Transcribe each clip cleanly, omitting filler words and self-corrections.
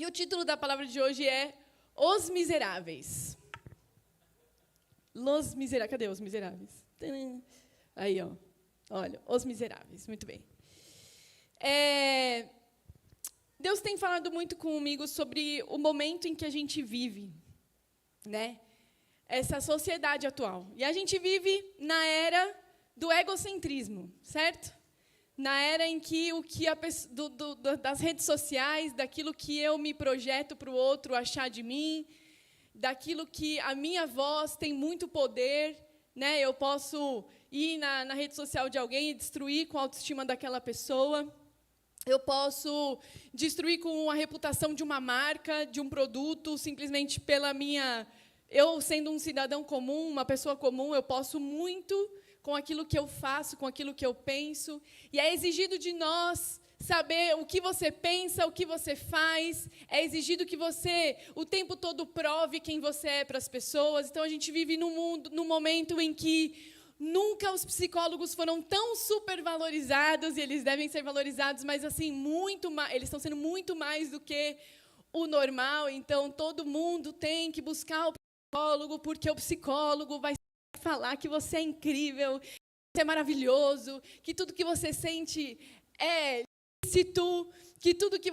E o título da palavra de hoje é Os Miseráveis. Los Miseráveis. Cadê os miseráveis? Aí, ó. Olha, os miseráveis. Muito bem. Deus tem falado muito comigo sobre o momento em que a gente vive, né? Essa sociedade atual. E a gente vive na era do egocentrismo, certo? Na era em que das redes sociais, daquilo que eu me projeto para o outro achar de mim, daquilo que a minha voz tem muito poder, né? Eu posso ir na rede social de alguém e destruir com a autoestima daquela pessoa. Eu posso destruir com a reputação de uma marca, de um produto, simplesmente pela minha... Eu, sendo um cidadão comum, uma pessoa comum, eu posso muito com aquilo que eu faço, com aquilo que eu penso. E é exigido de nós saber o que você pensa, o que você faz. É exigido que você, o tempo todo, prove quem você é para as pessoas. Então, a gente vive num momento em que nunca os psicólogos foram tão supervalorizados, e eles devem ser valorizados, mas assim, muito mais, eles estão sendo muito mais do que o normal. Então, todo mundo tem que buscar o psicólogo, porque o psicólogo vai falar que você é incrível, que você é maravilhoso, que tudo que você sente é lícito, que tudo que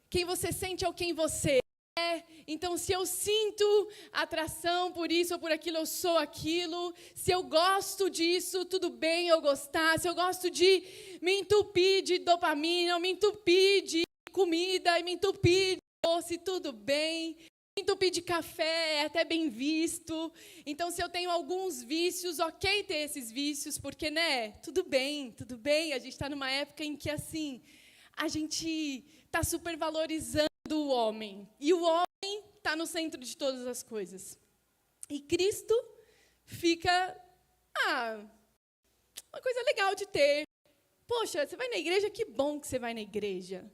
quem você sente é o quem você é. Então, se eu sinto atração por isso ou por aquilo, eu sou aquilo. Se eu gosto disso, tudo bem eu gostar. Se eu gosto de me entupir de dopamina, eu me entupir de comida, e me entupir de doce, tudo bem. Me entupir de café é até bem visto. Então, se eu tenho alguns vícios, ok ter esses vícios, porque, né, tudo bem. A gente está numa época em que, assim, a gente está supervalorizando o homem. E o homem está no centro de todas as coisas. E Cristo fica, uma coisa legal de ter. Poxa, você vai na igreja? Que bom que você vai na igreja.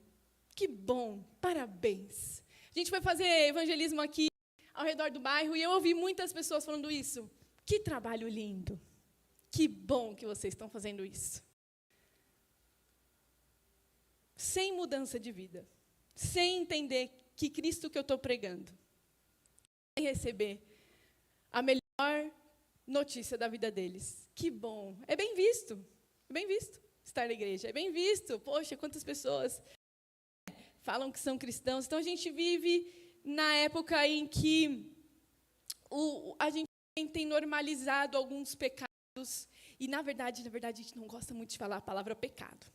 Que bom, parabéns. A gente foi fazer evangelismo aqui ao redor do bairro e eu ouvi muitas pessoas falando isso. Que trabalho lindo. Que bom que vocês estão fazendo isso. Sem mudança de vida. Sem entender que Cristo que eu estou pregando vai receber a melhor notícia da vida deles. Que bom. É bem visto estar na igreja. É bem visto. Poxa, quantas pessoas falam que são cristãos. Então, a gente vive na época em que a gente tem normalizado alguns pecados. E, na verdade, a gente não gosta muito de falar a palavra pecado.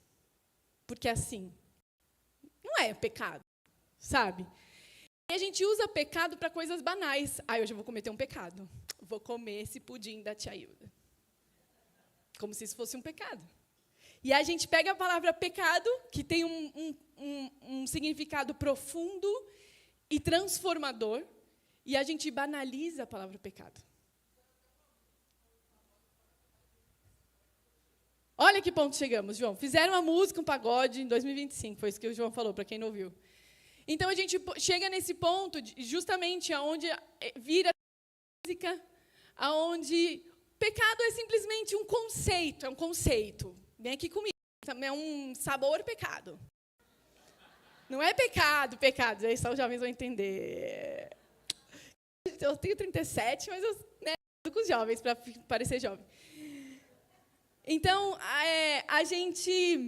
Porque, assim, não é pecado, sabe? E a gente usa pecado para coisas banais. Hoje eu vou cometer um pecado. Vou comer esse pudim da tia Hilda. Como se isso fosse um pecado. E a gente pega a palavra pecado, que tem um significado profundo e transformador, e a gente banaliza a palavra pecado. Olha que ponto chegamos, João. Fizeram uma música, um pagode, em 2025, foi isso que o João falou, para quem não ouviu. Então, a gente chega nesse ponto, justamente onde vira música, onde pecado é simplesmente um conceito. Vem aqui comigo. É um sabor pecado. Não é pecado. Aí só os jovens vão entender. Eu tenho 37, mas eu estou com os jovens, para parecer jovem. Então, a gente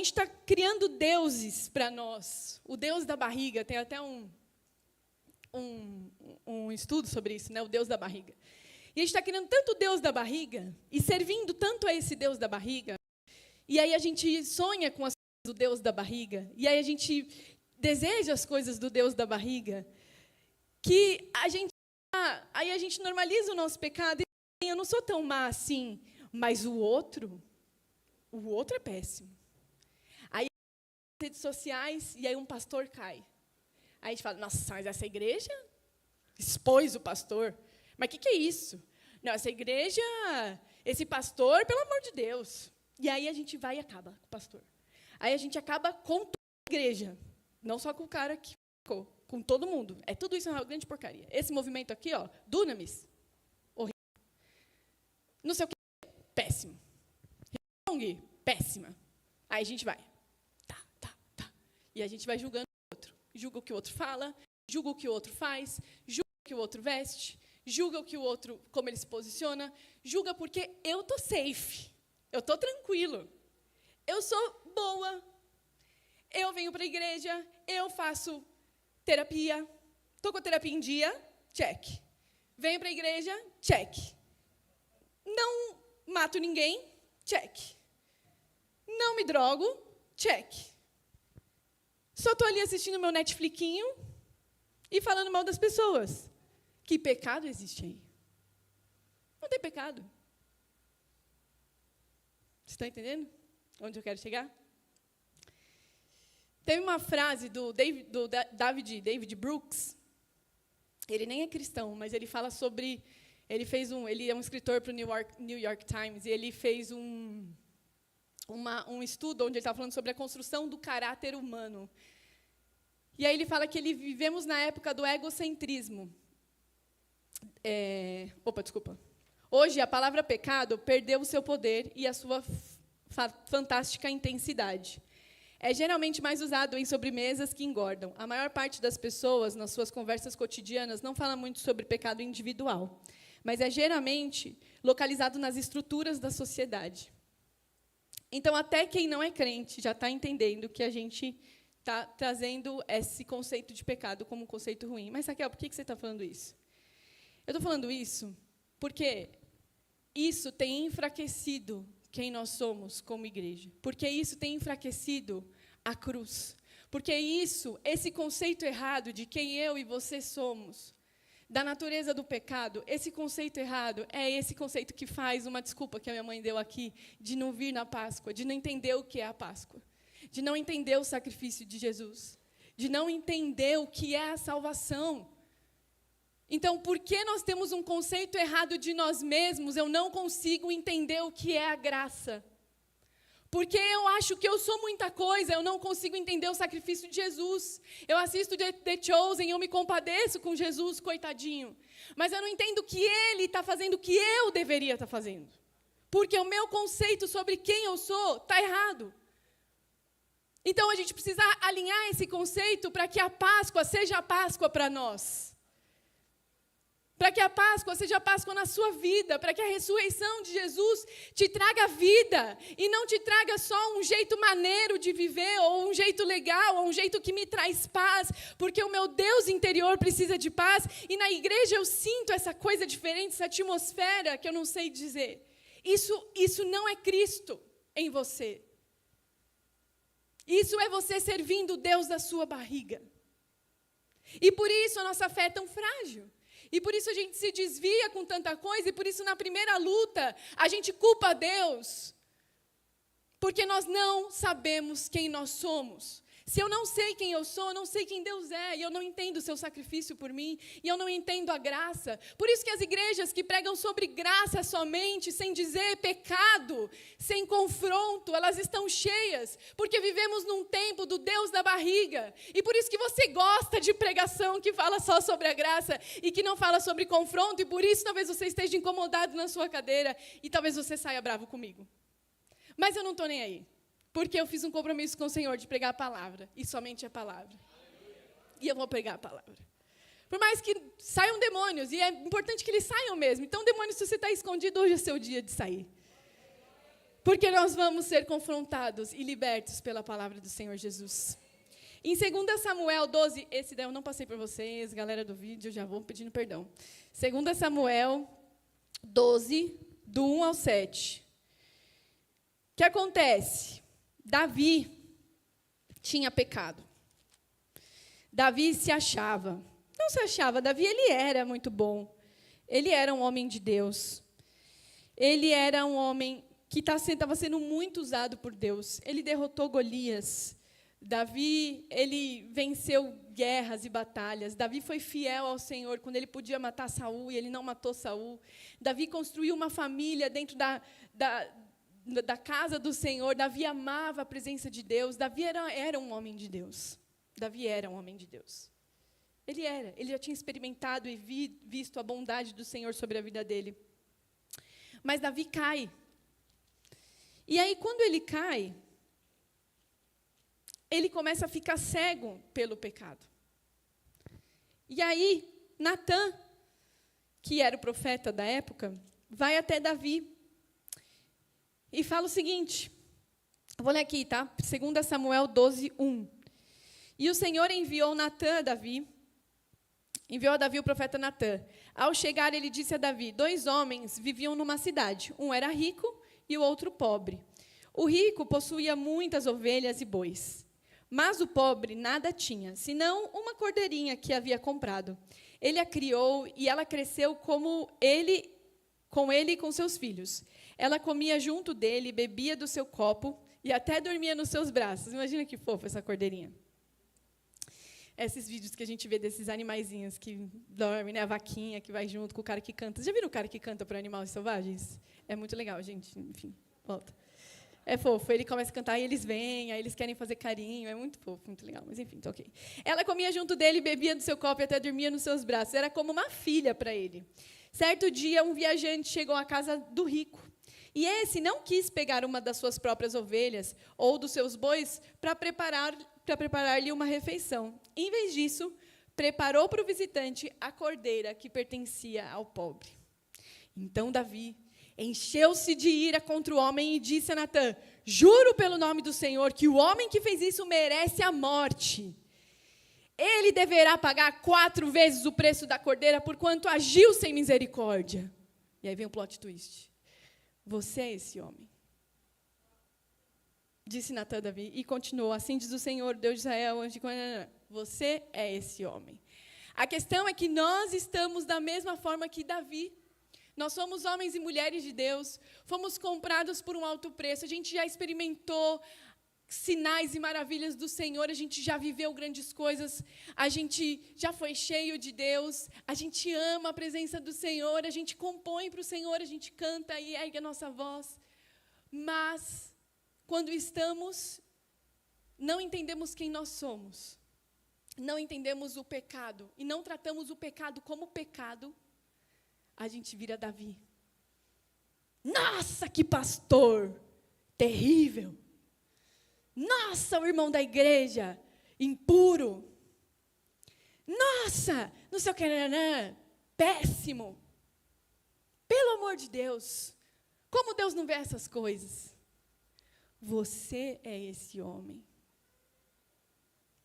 está criando deuses para nós. O Deus da barriga, tem até um estudo sobre isso, né? O Deus da barriga. E a gente está criando tanto o Deus da barriga, e servindo tanto a esse Deus da barriga, e aí a gente sonha com as coisas do Deus da barriga, e aí a gente deseja as coisas do Deus da barriga, que aí a gente normaliza o nosso pecado, e eu não sou tão má assim, mas o outro é péssimo. Aí, nas redes sociais, e aí um pastor cai. Aí a gente fala, nossa, mas essa igreja expôs o pastor. Mas o que é isso? Não, essa igreja, esse pastor, pelo amor de Deus. E aí a gente vai e acaba com o pastor. Aí a gente acaba com toda a igreja. Não só com o cara que ficou, com todo mundo. Tudo isso é uma grande porcaria. Esse movimento aqui, Dunamis, horrível. Não sei o que, péssimo. Péssima. Aí a gente vai. Tá. E a gente vai julgando o outro. Julga o que o outro fala, julga o que o outro faz, julga o que o outro veste, julga o que o outro, como ele se posiciona, julga porque eu tô safe, eu tô tranquilo, eu sou boa, eu venho para a igreja, eu faço terapia, estou com a terapia em dia, check. Venho para a igreja, check. Não mato ninguém, check. Não me drogo, check. Só estou ali assistindo meu Netflixinho e falando mal das pessoas. Que pecado existe aí? Não tem pecado. Você está entendendo onde eu quero chegar? Tem uma frase do David Brooks. Ele nem é cristão, mas ele fala sobre... Ele é um escritor para o New York Times, e ele fez um estudo onde ele estava falando sobre a construção do caráter humano. E aí ele fala que vivemos na época do egocentrismo. Hoje, a palavra pecado perdeu o seu poder e a sua fantástica intensidade. É geralmente mais usado em sobremesas que engordam. A maior parte das pessoas, nas suas conversas cotidianas, não fala muito sobre pecado individual, mas é geralmente localizado nas estruturas da sociedade. Então, até quem não é crente já está entendendo que a gente está trazendo esse conceito de pecado como um conceito ruim. Mas, Raquel, por que você está falando isso? Eu estou falando isso porque isso tem enfraquecido quem nós somos como igreja. Porque isso tem enfraquecido a cruz. Porque esse conceito errado de quem eu e você somos, da natureza do pecado, esse conceito errado é esse conceito que faz uma desculpa que a minha mãe deu aqui, de não vir na Páscoa, de não entender o que é a Páscoa, de não entender o sacrifício de Jesus, de não entender o que é a salvação. Então, porque nós temos um conceito errado de nós mesmos, eu não consigo entender o que é a graça. Porque eu acho que eu sou muita coisa, eu não consigo entender o sacrifício de Jesus. Eu assisto The Chosen, eu me compadeço com Jesus, coitadinho. Mas eu não entendo que Ele está fazendo o que eu deveria estar fazendo. Porque o meu conceito sobre quem eu sou está errado. Então, a gente precisa alinhar esse conceito para que a Páscoa seja a Páscoa para nós. Para que a Páscoa seja a Páscoa na sua vida, para que a ressurreição de Jesus te traga vida, e não te traga só um jeito maneiro de viver, ou um jeito legal, ou um jeito que me traz paz, porque o meu Deus interior precisa de paz, e na igreja eu sinto essa coisa diferente, essa atmosfera que eu não sei dizer. Isso não é Cristo em você. Isso é você servindo o Deus da sua barriga. E por isso a nossa fé é tão frágil. E por isso a gente se desvia com tanta coisa, e por isso na primeira luta a gente culpa a Deus, porque nós não sabemos quem nós somos. Se eu não sei quem eu sou, eu não sei quem Deus é, e eu não entendo o seu sacrifício por mim, e eu não entendo a graça. Por isso que as igrejas que pregam sobre graça somente, sem dizer pecado, sem confronto, elas estão cheias, porque vivemos num tempo do Deus da barriga. E por isso que você gosta de pregação que fala só sobre a graça, e que não fala sobre confronto, e por isso talvez você esteja incomodado na sua cadeira, e talvez você saia bravo comigo. Mas eu não estou nem aí. Porque eu fiz um compromisso com o Senhor de pregar a palavra, e somente a palavra. E eu vou pregar a palavra. Por mais que saiam demônios, e é importante que eles saiam mesmo. Então, demônios, se você está escondido, hoje é seu dia de sair. Porque nós vamos ser confrontados e libertos pela palavra do Senhor Jesus. Em 2 Samuel 12, esse daí eu não passei para vocês, galera do vídeo, já vou pedindo perdão. 2 Samuel 12, do 1 ao 7. O que acontece? Davi tinha pecado. Davi se achava. Não se achava, Davi ele era muito bom. Ele era um homem de Deus. Ele era um homem que estava sendo muito usado por Deus. Ele derrotou Golias. Davi, ele venceu guerras e batalhas. Davi foi fiel ao Senhor quando ele podia matar Saul e ele não matou Saul. Davi construiu uma família dentro da casa do Senhor. Davi amava a presença de Deus. Davi era um homem de Deus. Davi era um homem de Deus. Ele já tinha experimentado e visto a bondade do Senhor sobre a vida dele. Mas Davi cai. E aí, quando ele cai, ele começa a ficar cego pelo pecado. E aí, Natã, que era o profeta da época, vai até Davi e fala o seguinte, vou ler aqui, tá? 2 Samuel 12, 1. E o Senhor enviou a Davi o profeta Natã. Ao chegar, ele disse a Davi, 2 homens viviam numa cidade, um era rico e o outro pobre. O rico possuía muitas ovelhas e bois, mas o pobre nada tinha, senão uma cordeirinha que havia comprado. Ele a criou e ela cresceu com ele e com seus filhos. Ela comia junto dele, bebia do seu copo e até dormia nos seus braços. Imagina que fofa essa cordeirinha. Esses vídeos que a gente vê desses animaizinhos que dormem, né? A vaquinha que vai junto com o cara que canta. Já viram o cara que canta para animais selvagens? É muito legal, gente. Enfim, volta. É fofo. Ele começa a cantar e eles vêm, aí eles querem fazer carinho. É muito fofo, muito legal. Mas, enfim, tá ok. Ela comia junto dele, bebia do seu copo e até dormia nos seus braços. Era como uma filha para ele. Certo dia, um viajante chegou à casa do rico. E esse não quis pegar uma das suas próprias ovelhas ou dos seus bois para preparar-lhe uma refeição. Em vez disso, preparou para o visitante a cordeira que pertencia ao pobre. Então Davi encheu-se de ira contra o homem e disse a Natã, juro pelo nome do Senhor que o homem que fez isso merece a morte. Ele deverá pagar 4 vezes o preço da cordeira, porquanto agiu sem misericórdia. E aí vem o plot twist. Você é esse homem. Disse Natã a Davi, e continuou, assim diz o Senhor, Deus de Israel, anjo de... Você é esse homem. A questão é que nós estamos da mesma forma que Davi. Nós somos homens e mulheres de Deus, fomos comprados por um alto preço, a gente já experimentou sinais e maravilhas do Senhor, a gente já viveu grandes coisas, a gente já foi cheio de Deus, a gente ama a presença do Senhor, a gente compõe para o Senhor, a gente canta e ergue a nossa voz. Mas, quando não entendemos quem nós somos, não entendemos o pecado, e não tratamos o pecado como pecado, a gente vira Davi. Nossa, que pastor terrível! Nossa, o irmão da igreja, impuro. Nossa, não sei o que, péssimo. Pelo amor de Deus, como Deus não vê essas coisas? Você é esse homem.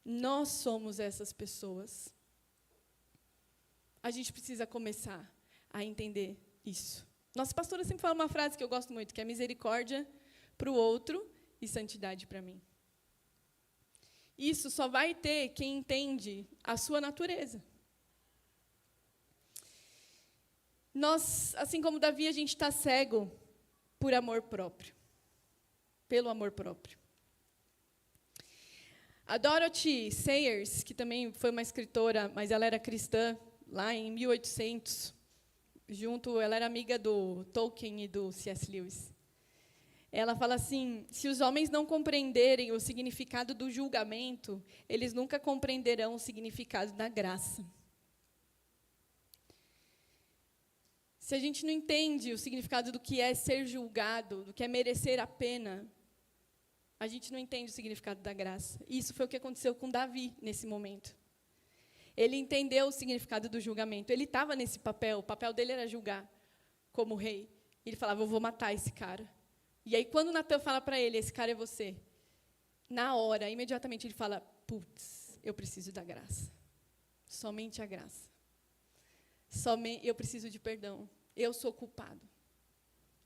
Nós somos essas pessoas. A gente precisa começar a entender isso. Nossa pastora sempre fala uma frase que eu gosto muito, que é misericórdia para o outro e santidade para mim. Isso só vai ter quem entende a sua natureza. Nós, assim como Davi, a gente está cego por amor próprio. Pelo amor próprio. A Dorothy Sayers, que também foi uma escritora, mas ela era cristã, lá em 1800, ela era amiga do Tolkien e do C.S. Lewis. Ela fala assim, se os homens não compreenderem o significado do julgamento, eles nunca compreenderão o significado da graça. Se a gente não entende o significado do que é ser julgado, do que é merecer a pena, a gente não entende o significado da graça. E isso foi o que aconteceu com Davi nesse momento. Ele entendeu o significado do julgamento. Ele estava nesse papel, o papel dele era julgar como rei. Ele falava, eu vou matar esse cara. E aí, quando Natã fala para ele, esse cara é você, na hora, imediatamente ele fala, putz, eu preciso da graça. Somente a graça. Eu preciso de perdão. Eu sou culpado.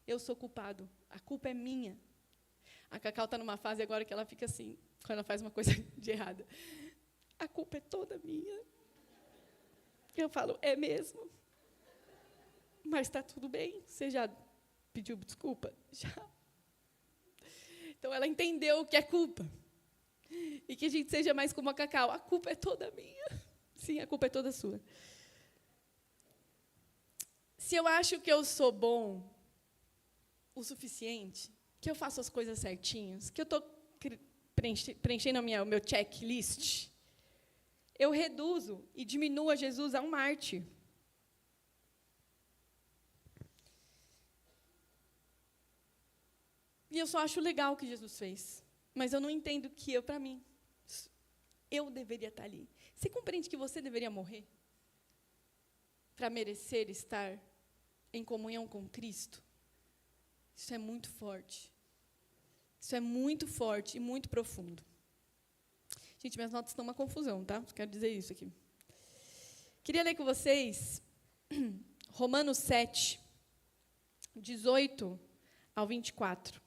Eu sou culpado. A culpa é minha. A Cacau está numa fase agora que ela fica assim, quando ela faz uma coisa de errada. A culpa é toda minha. Eu falo, é mesmo? Mas está tudo bem? Você já pediu desculpa? Já. Então, ela entendeu o que é culpa. E que a gente seja mais como a Cacau. A culpa é toda minha. Sim, a culpa é toda sua. Se eu acho que eu sou bom o suficiente, que eu faço as coisas certinhas, que eu estou preenchendo o meu checklist, eu reduzo e diminuo a Jesus a um mártir. E eu só acho legal o que Jesus fez. Mas eu não entendo que para mim, Eu deveria estar ali. Você compreende que você deveria morrer para merecer estar em comunhão com Cristo? Isso é muito forte. Isso é muito forte e muito profundo. Gente, minhas notas estão uma confusão, tá? Quero dizer isso aqui. Queria ler com vocês Romanos 7, 18 ao 24.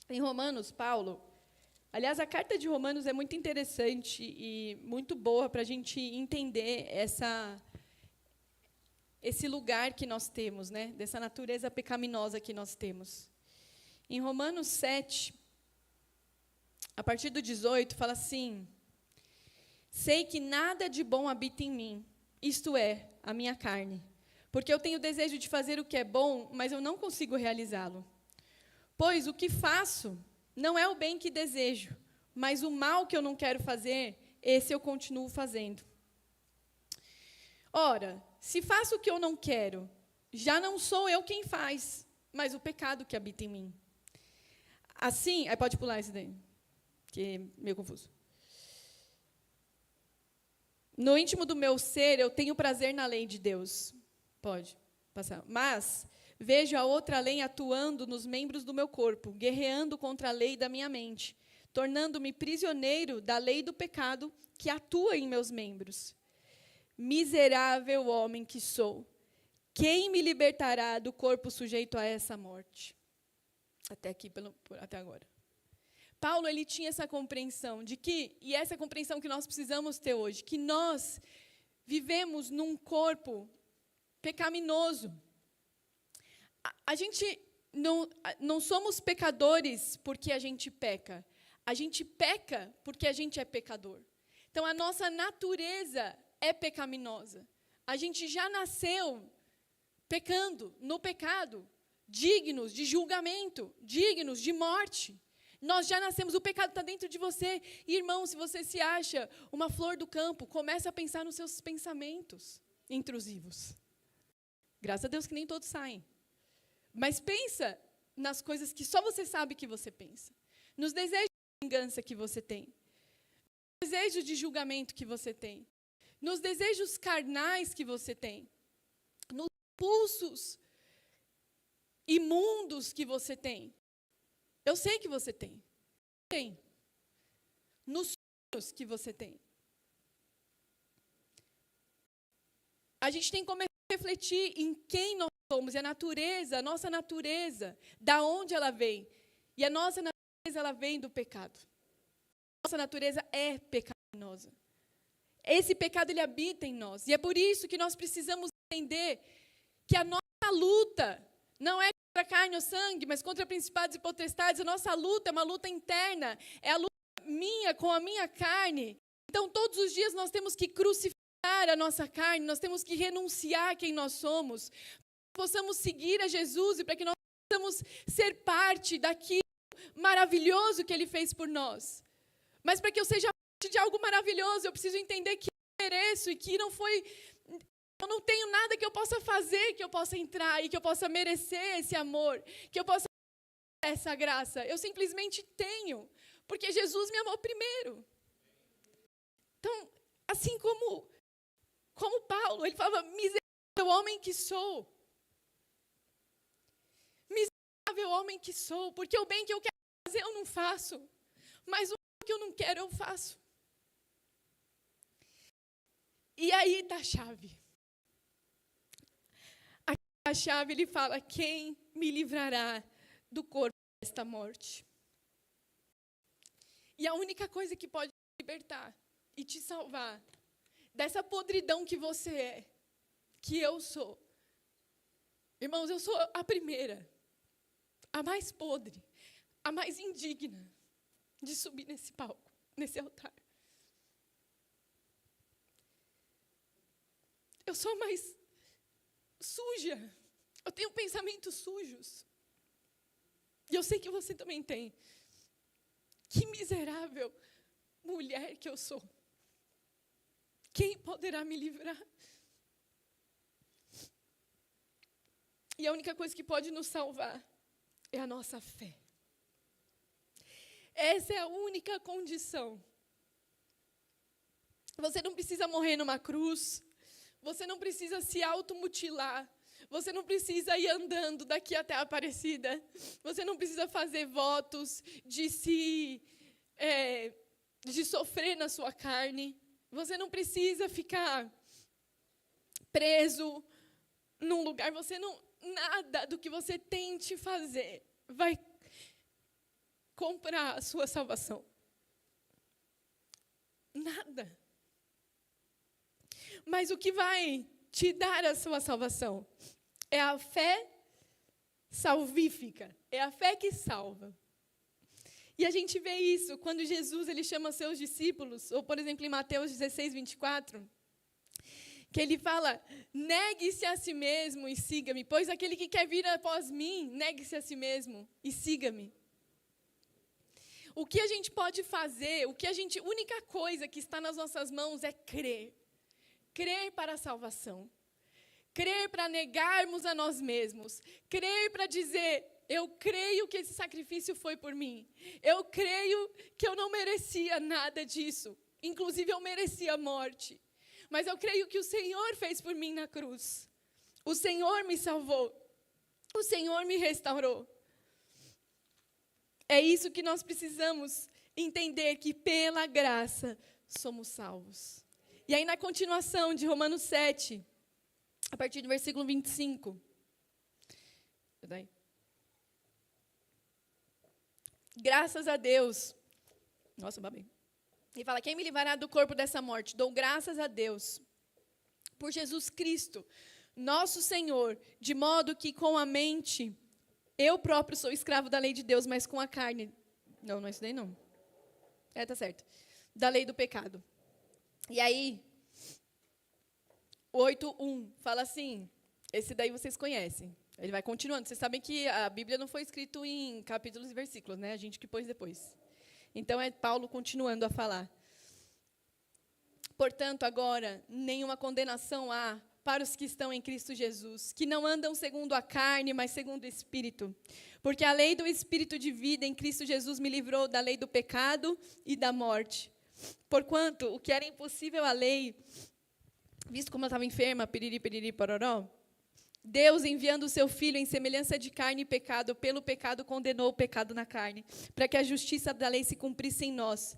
Em Romanos, Paulo... Aliás, a carta de Romanos é muito interessante e muito boa para a gente entender esse lugar que nós temos, né? Dessa natureza pecaminosa que nós temos. Em Romanos 7, a partir do 18, fala assim: sei que nada de bom habita em mim, isto é, a minha carne, porque eu tenho desejo de fazer o que é bom, mas eu não consigo realizá-lo. Pois o que faço não é o bem que desejo, mas o mal que eu não quero fazer, esse eu continuo fazendo. Ora, se faço o que eu não quero, já não sou eu quem faz, mas o pecado que habita em mim. Assim, aí pode pular esse daí, que é meio confuso. No íntimo do meu ser, eu tenho prazer na lei de Deus. Pode passar. Mas vejo a outra lei atuando nos membros do meu corpo, guerreando contra a lei da minha mente, tornando-me prisioneiro da lei do pecado que atua em meus membros. Miserável homem que sou, quem me libertará do corpo sujeito a essa morte? Até aqui, até agora. Paulo, ele tinha essa compreensão de que, e essa compreensão que nós precisamos ter hoje, que nós vivemos num corpo pecaminoso. A gente não somos pecadores porque a gente peca. A gente peca porque a gente é pecador. Então, a nossa natureza é pecaminosa. A gente já nasceu pecando, no pecado, dignos de julgamento, dignos de morte. Nós já nascemos, o pecado está dentro de você. E, irmão, se você se acha uma flor do campo, comece a pensar nos seus pensamentos intrusivos. Graças a Deus que nem todos saem. Mas pensa nas coisas que só você sabe que você pensa. Nos desejos de vingança que você tem. Nos desejos de julgamento que você tem. Nos desejos carnais que você tem. Nos impulsos imundos que você tem. Eu sei que você tem. Tem. Nos sonhos que você tem. A gente tem que começar a refletir em quem nós somos, e a nossa natureza, da onde ela vem. E a nossa natureza, ela vem do pecado. Nossa natureza é pecaminosa. Esse pecado, ele habita em nós. E é por isso que nós precisamos entender que a nossa luta não é contra a carne ou sangue, mas contra principados e potestades. A nossa luta é uma luta interna. É a luta minha com a minha carne. Então, todos os dias nós temos que crucificar a nossa carne, nós temos que renunciar a quem nós somos, para que possamos seguir a Jesus e para que nós possamos ser parte daquilo maravilhoso que Ele fez por nós. Mas para que eu seja parte de algo maravilhoso, eu preciso entender que eu mereço e que eu não tenho nada que eu possa fazer, que eu possa entrar e que eu possa merecer esse amor, que eu possa merecer essa graça. Eu simplesmente tenho, porque Jesus me amou primeiro. Então, assim como Paulo, ele falava, miserável homem que sou. Miserável homem que sou, porque o bem que eu quero fazer eu não faço, mas o que eu não quero eu faço. E aí está a chave. A chave, ele fala, quem me livrará do corpo desta morte? E a única coisa que pode te libertar e te salvar dessa podridão que você é, que eu sou. Irmãos, eu sou a primeira, a mais podre, a mais indigna de subir nesse palco, nesse altar. Eu sou a mais suja. Eu tenho pensamentos sujos. E eu sei que você também tem. Que miserável mulher que eu sou. Quem poderá me livrar? E a única coisa que pode nos salvar é a nossa fé. Essa é a única condição. Você não precisa morrer numa cruz. Você não precisa se automutilar. Você não precisa ir andando daqui até a Aparecida. Você não precisa fazer votos de sofrer na sua carne. Você não precisa ficar preso num lugar. Nada do que você tente fazer vai comprar a sua salvação. Nada. Mas o que vai te dar a sua salvação é a fé salvífica. É a fé que salva. E a gente vê isso quando Jesus ele chama seus discípulos, ou por exemplo em Mateus 16, 24, que ele fala, negue-se a si mesmo e siga-me, pois aquele que quer vir após mim, negue-se a si mesmo e siga-me. O que a gente pode fazer, única coisa que está nas nossas mãos é crer. Crer para a salvação. Crer para negarmos a nós mesmos. Crer para dizer, eu creio que esse sacrifício foi por mim. Eu creio que eu não merecia nada disso. Inclusive, eu merecia a morte. Mas eu creio que o Senhor fez por mim na cruz. O Senhor me salvou. O Senhor me restaurou. É isso que nós precisamos entender, que pela graça somos salvos. E aí, na continuação de Romanos 7, a partir do versículo 25. Graças a Deus. Nossa, babei. Ele fala, quem me livrará do corpo dessa morte? Dou graças a Deus por Jesus Cristo, nosso Senhor, de modo que com a mente, eu próprio sou escravo da lei de Deus, mas com a carne, não é isso daí não. Tá certo. Da lei do pecado. E aí, 8:1 fala assim, esse daí vocês conhecem. Ele vai continuando. Vocês sabem que a Bíblia não foi escrita em capítulos e versículos, né? A gente que pôs depois. Então, é Paulo continuando a falar. Portanto, agora, nenhuma condenação há para os que estão em Cristo Jesus, que não andam segundo a carne, mas segundo o Espírito. Porque a lei do Espírito de vida em Cristo Jesus me livrou da lei do pecado e da morte. Porquanto, o que era impossível à lei, visto como eu estava enferma, piriri, piriri, pororó, Deus, enviando o seu Filho em semelhança de carne e pecado, pelo pecado condenou o pecado na carne, para que a justiça da lei se cumprisse em nós,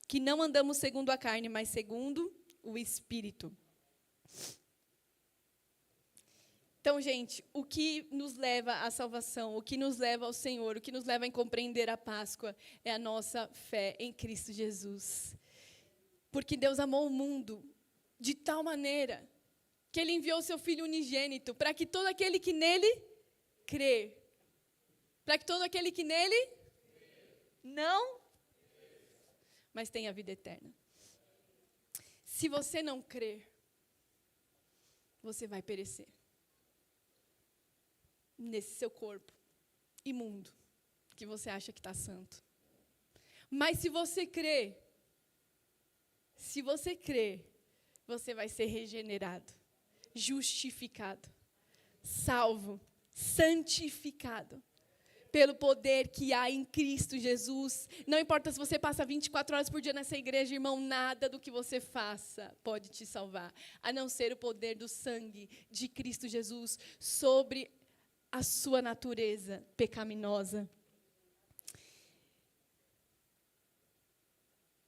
que não andamos segundo a carne, mas segundo o Espírito. Então, gente, o que nos leva à salvação, o que nos leva ao Senhor, o que nos leva a compreender a Páscoa, é a nossa fé em Cristo Jesus. Porque Deus amou o mundo de tal maneira que Ele enviou o seu Filho unigênito para que todo aquele que nele crê, para que todo aquele que nele não, mas tenha a vida eterna. Se você não crer, você vai perecer nesse seu corpo imundo, que você acha que está santo. Mas se você crer, você vai ser regenerado, justificado, salvo, santificado, pelo poder que há em Cristo Jesus. Não importa se você passa 24 horas por dia nessa igreja, irmão, nada do que você faça pode te salvar, a não ser o poder do sangue de Cristo Jesus sobre a sua natureza pecaminosa.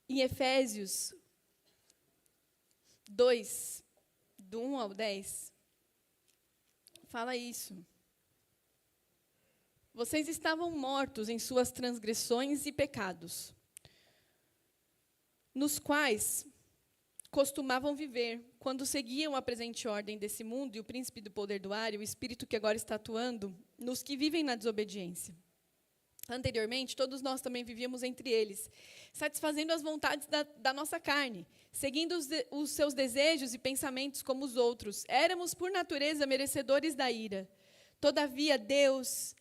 Em Efésios 2, do 1 ao 10, fala isso. Vocês estavam mortos em suas transgressões e pecados, nos quais costumavam viver, quando seguiam a presente ordem desse mundo e o príncipe do poder do ar, e o espírito que agora está atuando nos que vivem na desobediência. Anteriormente, todos nós também vivíamos entre eles, satisfazendo as vontades da nossa carne, seguindo os seus desejos e pensamentos como os outros. Éramos, por natureza, merecedores da ira. Todavia, Deus,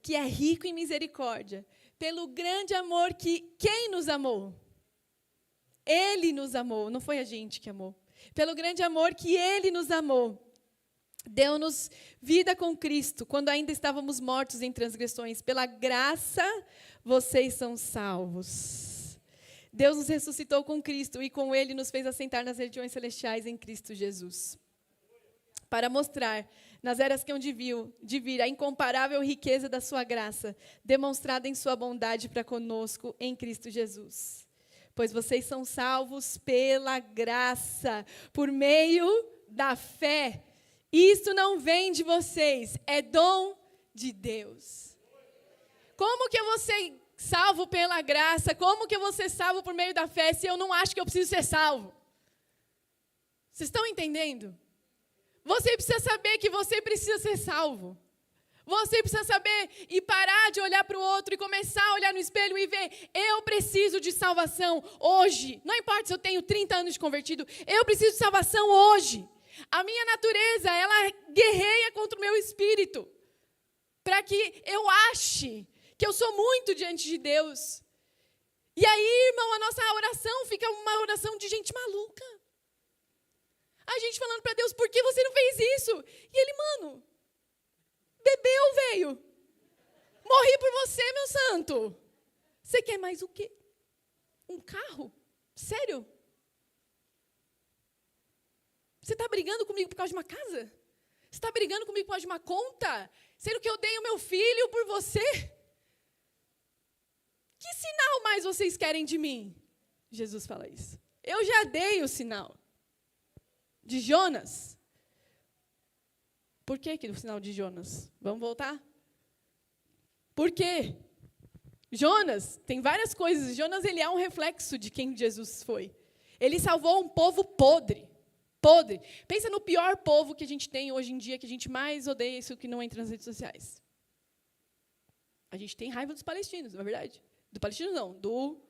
que é rico em misericórdia, pelo grande amor que quem nos amou? Ele nos amou, não foi a gente que amou. Pelo grande amor que Ele nos amou, deu-nos vida com Cristo, quando ainda estávamos mortos em transgressões. Pela graça vocês são salvos. Deus nos ressuscitou com Cristo e com Ele nos fez assentar nas regiões celestiais em Cristo Jesus, para mostrar nas eras que hão de vir a incomparável riqueza da sua graça, demonstrada em sua bondade para conosco em Cristo Jesus. Pois vocês são salvos pela graça, por meio da fé. Isso não vem de vocês, é dom de Deus. Como que eu vou ser salvo pela graça? Como que eu vou ser salvo por meio da fé se eu não acho que eu preciso ser salvo? Vocês estão entendendo? Você precisa saber que você precisa ser salvo. Você precisa saber e parar de olhar para o outro e começar a olhar no espelho e ver, eu preciso de salvação hoje. Não importa se eu tenho 30 anos de convertido, eu preciso de salvação hoje. A minha natureza, ela guerreia contra o meu espírito, para que eu ache que eu sou muito diante de Deus. E aí, irmão, a nossa oração fica uma oração de gente maluca. A gente falando para Deus, por que você não fez isso? E Ele, mano, bebeu, velho. Morri por você, meu santo. Você quer mais o quê? Um carro? Sério? Você está brigando comigo por causa de uma casa? Você está brigando comigo por causa de uma conta? Sendo que eu dei o meu filho por você? Que sinal mais vocês querem de mim? Jesus fala isso. Eu já dei o sinal. De Jonas. Por que o sinal de Jonas? Vamos voltar? Por quê? Jonas, tem várias coisas. Jonas, ele é um reflexo de quem Jesus foi. Ele salvou um povo podre. Podre. Pensa no pior povo que a gente tem hoje em dia, que a gente mais odeia, isso que não entra nas redes sociais. A gente tem raiva dos palestinos, não é verdade? Do palestino não, do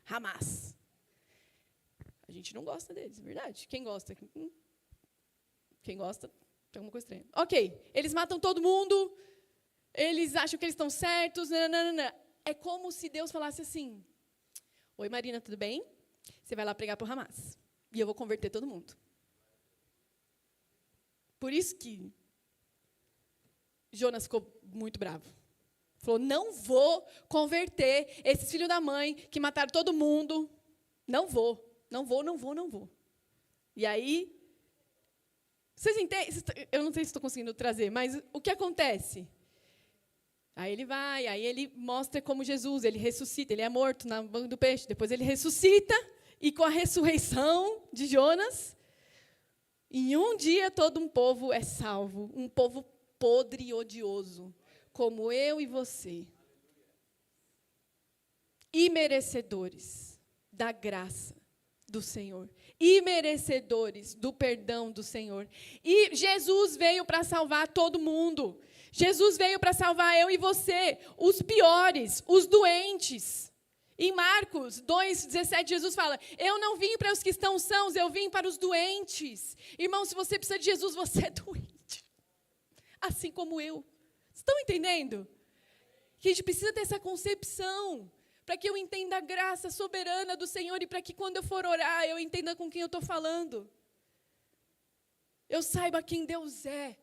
Hamas. A gente não gosta deles, é verdade? Quem gosta? Quem gosta, tem alguma coisa estranha. Ok, eles matam todo mundo, eles acham que eles estão certos, nananana. É como se Deus falasse assim, oi Marina, tudo bem? Você vai lá pregar para o Hamas, e eu vou converter todo mundo. Por isso que Jonas ficou muito bravo. Falou, não vou converter esses filhos da mãe que mataram todo mundo. Não vou. E aí, vocês entendem? Eu não sei se estou conseguindo trazer, mas o que acontece? Aí ele vai, aí ele mostra como Jesus, ele ressuscita, ele é morto na banca do peixe, depois ele ressuscita, e com a ressurreição de Jonas, em um dia todo um povo é salvo, um povo podre e odioso, como eu e você. Imerecedores da graça do Senhor, imerecedores do perdão do Senhor. E Jesus veio para salvar todo mundo. Jesus veio para salvar eu e você, os piores, os doentes. Em Marcos 2,17, Jesus fala, eu não vim para os que estão sãos, eu vim para os doentes. Irmão, se você precisa de Jesus, você é doente. Assim como eu. Estão entendendo? Que a gente precisa ter essa concepção, para que eu entenda a graça soberana do Senhor e para que quando eu for orar, eu entenda com quem eu estou falando. Eu saiba quem Deus é.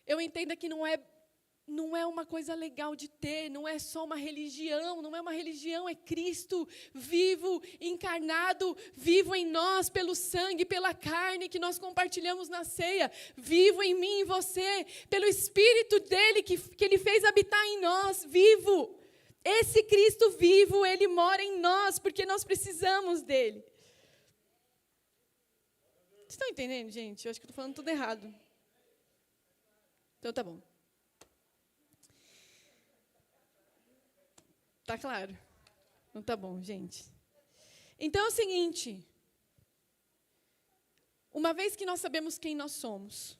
Eu entenda que não é uma coisa legal de ter, não é só uma religião, não é uma religião, é Cristo vivo, encarnado, vivo em nós pelo sangue, pela carne que nós compartilhamos na ceia, vivo em mim e você, pelo Espírito dele que ele fez habitar em nós, vivo. Esse Cristo vivo, ele mora em nós, porque nós precisamos dele. Vocês estão entendendo, gente? Eu acho que eu estou falando tudo errado. Então, tá bom. Tá claro? Não tá bom, gente. Então, é o seguinte. Uma vez que nós sabemos quem nós somos,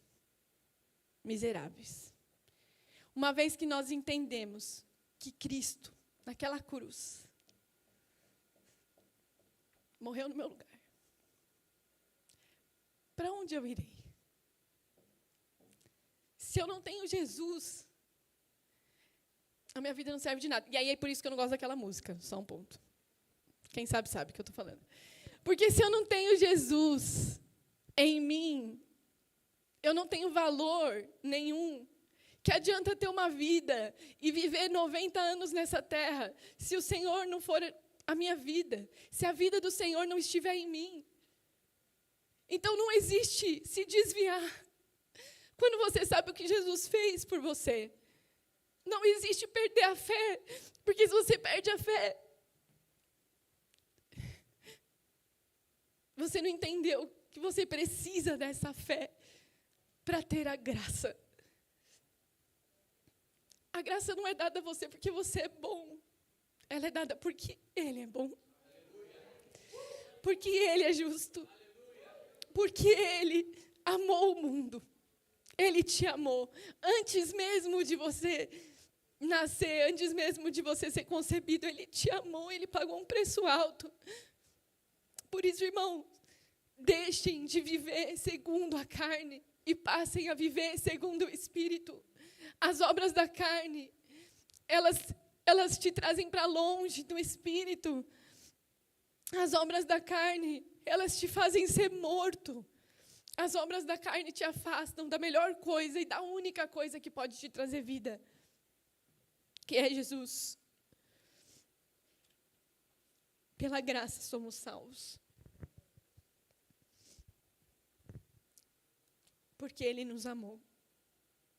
miseráveis. Uma vez que nós entendemos que Cristo, naquela cruz, morreu no meu lugar. Para onde eu irei? Se eu não tenho Jesus, a minha vida não serve de nada. E aí é por isso que eu não gosto daquela música, só um ponto. Quem sabe o que eu estou falando. Porque se eu não tenho Jesus em mim, eu não tenho valor nenhum. Que adianta ter uma vida e viver 90 anos nessa terra, se o Senhor não for a minha vida, se a vida do Senhor não estiver em mim? Então não existe se desviar. Quando você sabe o que Jesus fez por você, não existe perder a fé, porque se você perde a fé, você não entendeu que você precisa dessa fé para ter a graça. A graça não é dada a você porque você é bom. Ela é dada porque Ele é bom. Porque Ele é justo. Porque Ele amou o mundo. Ele te amou. Antes mesmo de você nascer, antes mesmo de você ser concebido, Ele te amou. Ele pagou um preço alto. Por isso, irmãos, deixem de viver segundo a carne e passem a viver segundo o Espírito. As obras da carne, elas te trazem para longe do Espírito. As obras da carne, elas te fazem ser morto. As obras da carne te afastam da melhor coisa e da única coisa que pode te trazer vida, que é Jesus. Pela graça somos salvos. Porque Ele nos amou.